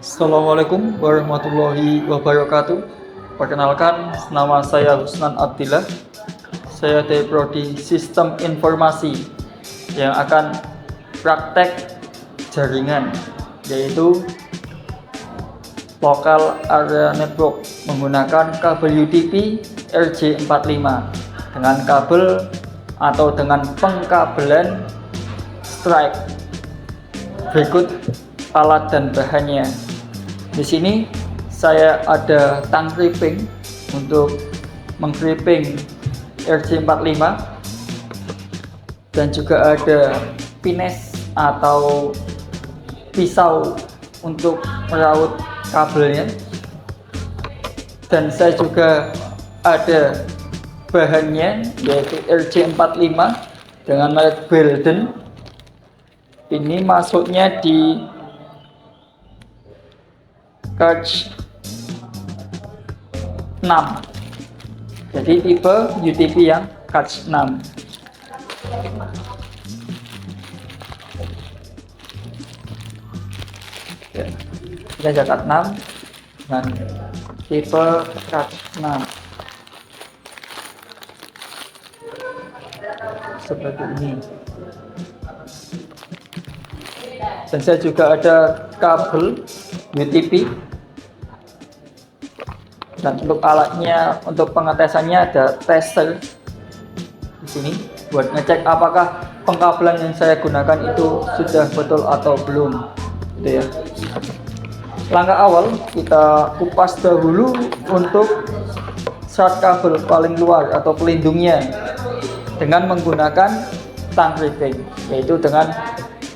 Assalamualaikum warahmatullahi wabarakatuh. Perkenalkan, nama saya Husnan Abdillah. Saya dari Prodi Sistem Informasi yang akan praktek jaringan, yaitu Local Area Network menggunakan kabel UTP RJ45 dengan kabel atau dengan pengkabelan strike. Berikut alat dan bahannya. Di sini saya ada tang clipping untuk mengclipping RJ45 dan juga ada pines atau pisau untuk meraut kabelnya, dan saya juga ada bahannya yaitu RJ45 dengan merek Belden. Ini masuknya di Catch 6, jadi tipe UTP yang Catch 6. Ya, kita jakat 6 dengan tipe Catch 6 seperti ini. Dan saya juga ada kabel UTP, dan untuk alatnya, untuk pengetesannya ada tester di sini buat ngecek apakah pengkabelan yang saya gunakan itu sudah betul atau belum, gitu ya. Langkah awal kita kupas dahulu untuk short kabel paling luar atau pelindungnya dengan menggunakan tang clipping, yaitu dengan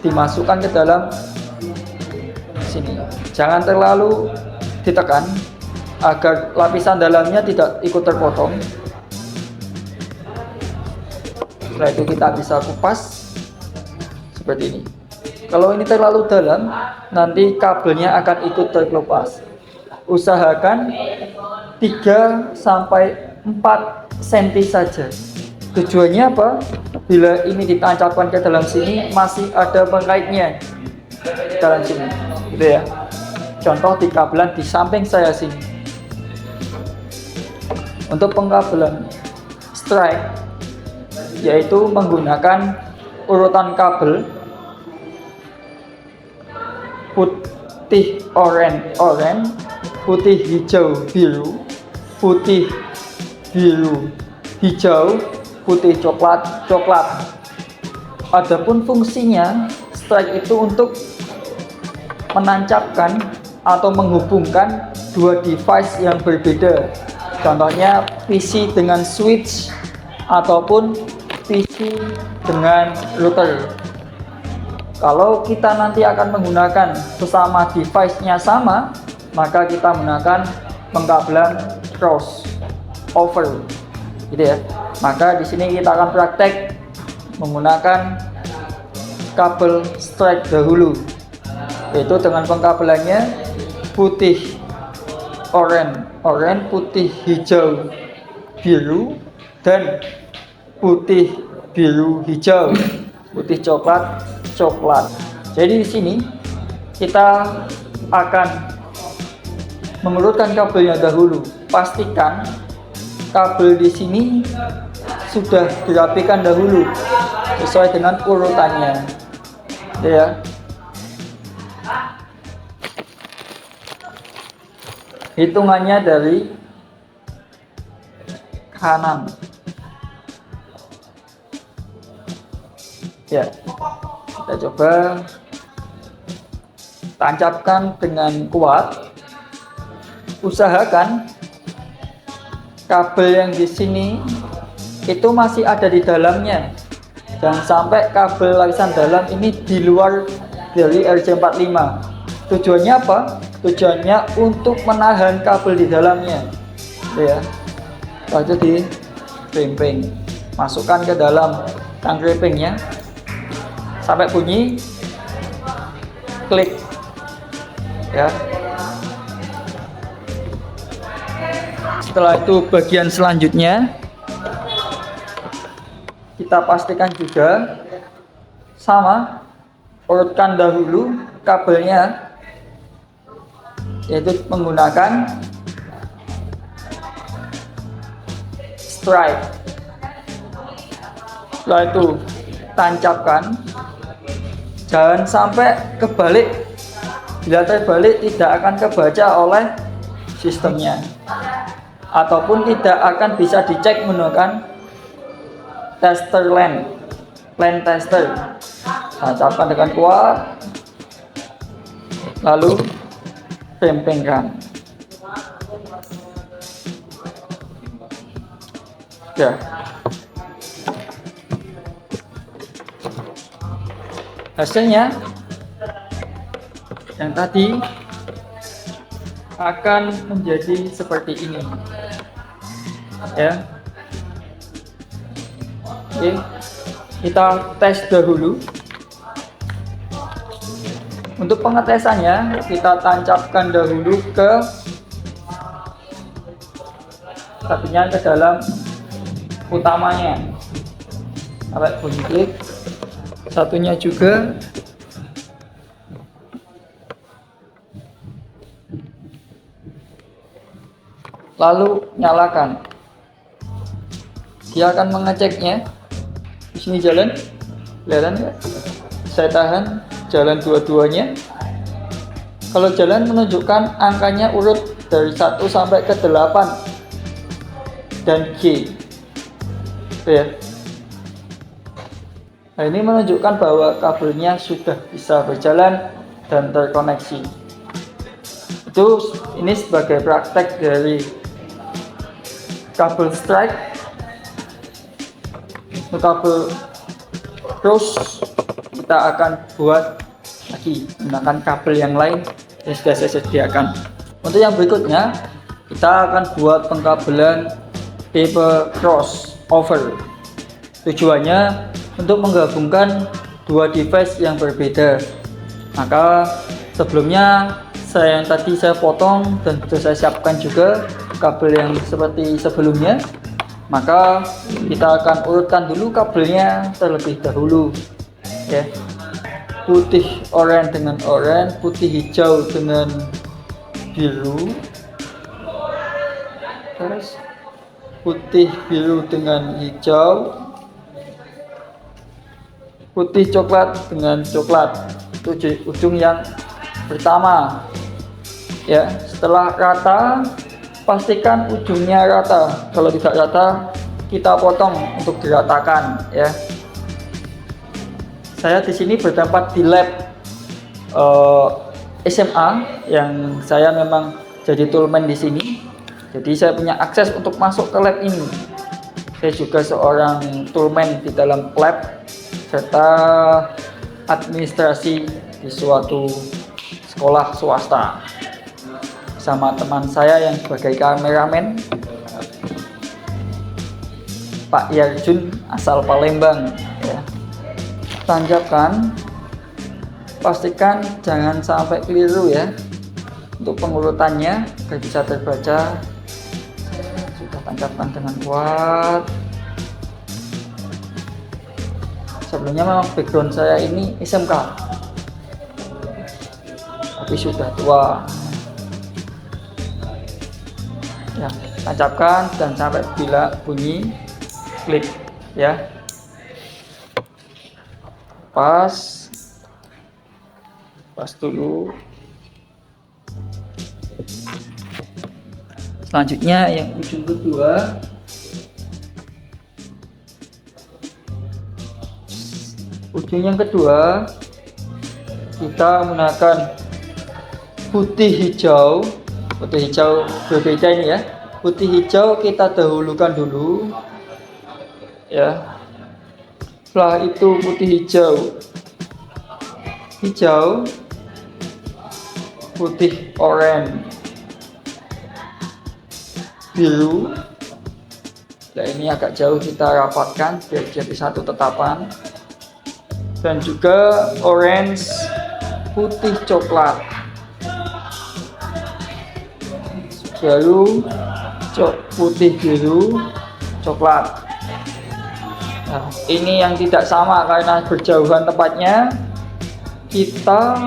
dimasukkan ke dalam sini. Jangan terlalu ditekan agar lapisan dalamnya tidak ikut terpotong. Setelah itu kita bisa kupas seperti ini. Kalau ini terlalu dalam, nanti kabelnya akan ikut terkelupas. Usahakan 3 sampai 4 cm saja. Tujuannya apa? Bila ini ditancapkan ke dalam sini, masih ada pengaitnya dalam sini, gitu ya. Contoh di kabelan di samping saya sini. Untuk pengkabelan strike, yaitu menggunakan urutan kabel putih oranye, putih hijau biru, putih biru hijau, putih coklat. Adapun fungsinya strike itu untuk menancapkan atau menghubungkan dua device yang berbeda. Contohnya PC dengan switch ataupun PC dengan router. Kalau kita nanti akan menggunakan sesama device-nya sama, maka kita menggunakan pengkabelan crossover, gitu ya. Maka di sini kita akan praktek menggunakan kabel strike dahulu, yaitu dengan pengkabelannya putih oranye, putih hijau biru, dan putih biru hijau, putih coklat. Jadi di sini kita akan mengurutkan kabelnya dahulu. Pastikan kabel di sini sudah dirapikan dahulu sesuai dengan urutannya, ya. Hitungannya dari kanan, ya. Kita coba tancapkan dengan kuat. Usahakan kabel yang di sini itu masih ada di dalamnya. Jangan sampai kabel lapisan dalam ini di luar dari RJ45. Tujuannya apa? Tujuannya untuk menahan kabel di dalamnya, ya. Lalu di crimping, masukkan ke dalam tang crimpingnya sampai bunyi klik, ya. Setelah itu bagian selanjutnya kita pastikan juga sama, urutkan dahulu kabelnya yaitu menggunakan stripe. Setelah itu tancapkan, jangan sampai kebalik. Bila terbalik tidak akan kebaca oleh sistemnya, ataupun tidak akan bisa dicek menggunakan tester lens tester. Tancapkan dengan kuat, lalu pempengkan. Ya. Hasilnya yang tadi akan menjadi seperti ini, ya. Oke, kita tes dahulu. Untuk pengetesannya kita tancapkan dahulu ke ke dalam utamanya, sampai bunyi klik. Satunya juga lalu nyalakan. Dia akan mengeceknya. Di sini jalan, kelihatan nggak? Saya tahan, jalan dua-duanya. Kalau jalan menunjukkan angkanya urut dari 1 sampai ke 8 dan G. Ya. Nah, ini menunjukkan bahwa kabelnya sudah bisa berjalan dan terkoneksi. Ini sebagai praktek dari kabel strike. Untuk kabel cross kita akan buat lagi menggunakan kabel yang lain yang sudah saya sediakan. Untuk yang berikutnya kita akan buat pengkabelan tipe crossover. Tujuannya untuk menggabungkan dua device yang berbeda. Maka sebelumnya yang tadi saya potong dan sudah saya siapkan juga kabel yang seperti sebelumnya. Maka kita akan urutkan dulu kabelnya terlebih dahulu, ya. Putih oranye dengan oranye, putih hijau dengan biru, terus putih biru dengan hijau, putih coklat dengan coklat. Itu ujung yang pertama, ya. Setelah rata, pastikan ujungnya rata. Kalau tidak rata, kita potong untuk diratakan, ya. Saya di sini bertempat di lab SMA yang saya memang jadi toolman di sini. Jadi saya punya akses untuk masuk ke lab ini. Saya juga seorang toolman di dalam lab serta administrasi di suatu sekolah swasta sama teman saya yang sebagai kameramen, Pak Yarjun asal Palembang, ya. Tancapkan, pastikan jangan sampai keliru, ya. Untuk pengurutannya agar bisa terbaca, sudah tancapkan dengan kuat. Sebelumnya memang background saya ini SMK, tapi sudah tua, ya. Tancapkan dan sampai bila bunyi klik, ya. Pas dulu. Selanjutnya yang ujung kedua, kita menggunakan putih hijau berbeda ini, ya. Putih hijau kita dahulukan dulu, ya. Setelah itu putih hijau, putih oranye, biru. Nah, ini agak jauh kita rapatkan biar jadi satu tetapan. Dan juga orange, putih coklat, baru putih biru, coklat. Nah, ini yang tidak sama karena berjauhan tempatnya. Kita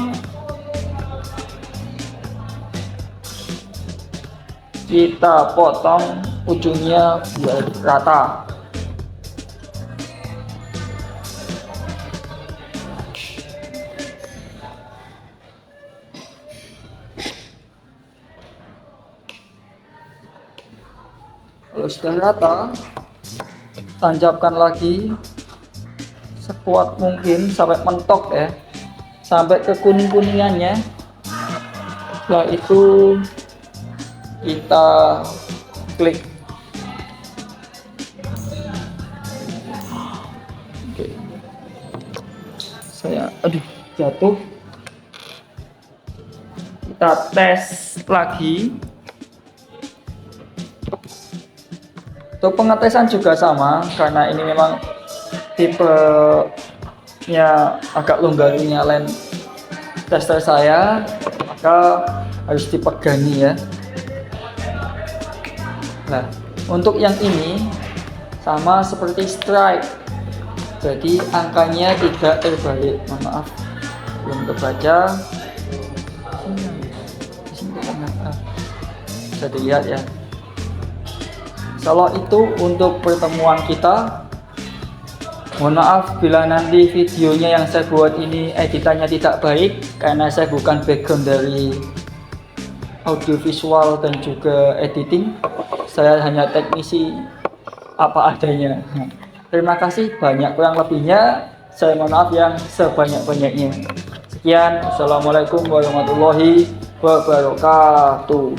kita potong ujungnya biar rata. Kalau sudah rata, tancapkan lagi sekuat mungkin sampai mentok ya, sampai ke kuning-kuningannya. Setelah itu kita klik. Oke. Aduh, jatuh. Kita tes lagi. Untuk pengetesan juga sama, karena ini memang tipenya agak longgarnya lem tester saya, maka harus dipegangi ya. Nah, untuk yang ini sama seperti strike, jadi angkanya tidak terbalik. Mohon maaf, belum terbaca. Bisa dilihat ya. Kalau itu untuk pertemuan kita. Mohon maaf bila nanti videonya yang saya buat ini editannya tidak baik, karena saya bukan background dari audiovisual dan juga editing. Saya hanya teknisi apa adanya. Terima kasih, banyak kurang lebihnya saya mohon maaf yang sebanyak-banyaknya. Sekian, assalamualaikum warahmatullahi wabarakatuh.